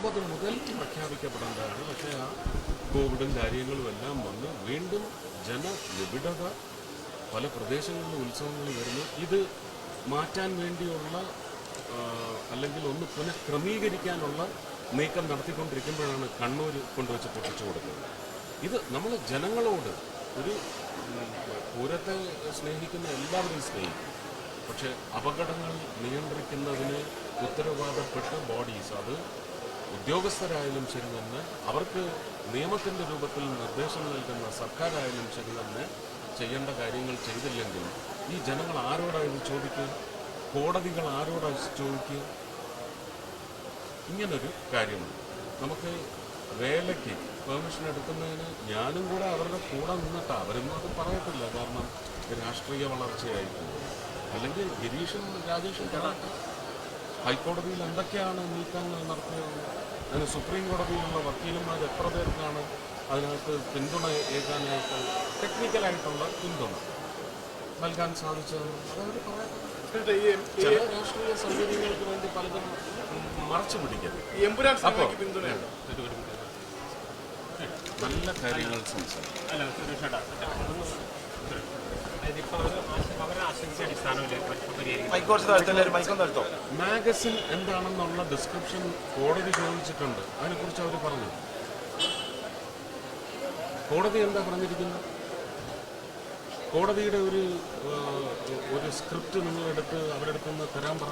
9 മുതൽ പ്രഖ്യാപിക്കപ്പെടേണ്ടതാണ്. പക്ഷേ ആ കോവിഡും കാര്യങ്ങളും എല്ലാം വന്ന് വീണ്ടും ജനനിബിഡത പല പ്രദേശങ്ങളിലും ഉത്സവങ്ങൾ വരുന്നു. ഇത് മാറ്റാൻ വേണ്ടിയുള്ള അല്ലെങ്കിൽ ഒന്ന് പുനഃക്രമീകരിക്കാനുള്ള നീക്കം നടത്തിക്കൊണ്ടിരിക്കുമ്പോഴാണ് കണ്ണൂർ കൊണ്ടുവച്ച് പൊട്ടിച്ചു കൊടുക്കുന്നത്. ഇത് നമ്മൾ ജനങ്ങളോട് ഒരു പൂരത്തെ സ്നേഹിക്കുന്ന എല്ലാവരെയും സ്നേഹിക്കും. പക്ഷേ അപകടങ്ങൾ നിയന്ത്രിക്കുന്നതിന് ഉത്തരവാദപ്പെട്ട ബോഡീസ്, അത് ഉദ്യോഗസ്ഥരായാലും ശരി തന്നെ, അവർക്ക് നിയമത്തിൻ്റെ രൂപത്തിൽ നിർദ്ദേശം നൽകുന്ന സർക്കാരായാലും ശരി തന്നെ ചെയ്യേണ്ട കാര്യങ്ങൾ ചെയ്തില്ലെങ്കിൽ ഈ ജനങ്ങൾ ആരോടാണ് ചോദിക്കുക? കോടതികൾ ആരോടാണ് ചോദിക്കുക? ഇങ്ങനൊരു കാര്യമുണ്ട്. നമുക്ക് വേലയ്ക്ക് പെർമിഷൻ എടുക്കുന്നതിന് ഞാനും കൂടെ അവരുടെ കൂടെ നിന്നിട്ടാണ്. അവരൊന്നും അത് പറയത്തില്ല, കാരണം രാഷ്ട്രീയ വളർച്ചയായിരിക്കും. അല്ലെങ്കിൽ ഗിരീഷും രാജേഷും പറയട്ടെ, ഹൈക്കോടതിയിൽ എന്തൊക്കെയാണ് നീക്കങ്ങൾ നടത്തിയത്, അതിന് സുപ്രീം കോടതിയിലുള്ള വക്കീലന്മാർ എത്ര പേർക്കാണ് അതിനകത്ത് പിന്തുണ ഏകാനായിട്ട് ടെക്നിക്കലായിട്ടുള്ള പിന്തുണ നൽകാൻ സാധിച്ചതെന്ന് അതവർ പറയട്ടെ. ചില രാഷ്ട്രീയ സൗകര്യങ്ങൾക്ക് വേണ്ടി പലതും മറച്ചു പിടിക്കരുത്. നല്ല കാര്യങ്ങൾ മാഗസിൻ എന്താണെന്നുള്ള ഡിസ്ക്രിപ്ഷൻ കോടതി ചോദിച്ചിട്ടുണ്ട്. അതിനെക്കുറിച്ച് അവർ പറഞ്ഞു. കോടതി എന്താ പറഞ്ഞിരിക്കുന്നത്? കോടതിയുടെ ഒരു സ്ക്രിപ്റ്റ് നിങ്ങളെടുത്ത് അവരെടുത്ത് നിന്ന് തരാൻ പറ.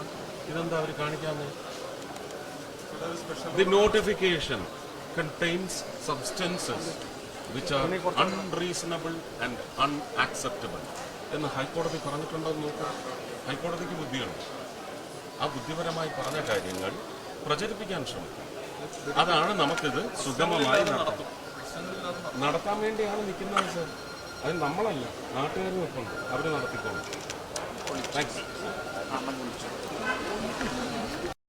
ഇതെന്താ അവർ കാണിക്കാതെ? The notification contains substances which are unreasonable and unacceptable എന്ന് ഹൈക്കോടതി പറഞ്ഞിട്ടുണ്ടെന്ന് നോക്കുക. ഹൈക്കോടതിക്ക് ബുദ്ധിയുണ്ട്. ആ ബുദ്ധിപരമായി പറഞ്ഞ കാര്യങ്ങൾ പ്രചരിപ്പിക്കാൻ ശ്രമിക്കും. അതാണ് നമുക്കിത് സുഗമമായി നടത്താൻ വേണ്ടിയാണ് നിൽക്കുന്നത് സർ. അത് നമ്മളല്ല, നാട്ടുകാരും ഒക്കെ ഉണ്ട്, അവർ നടത്തിക്കോളും. താങ്ക്സ്.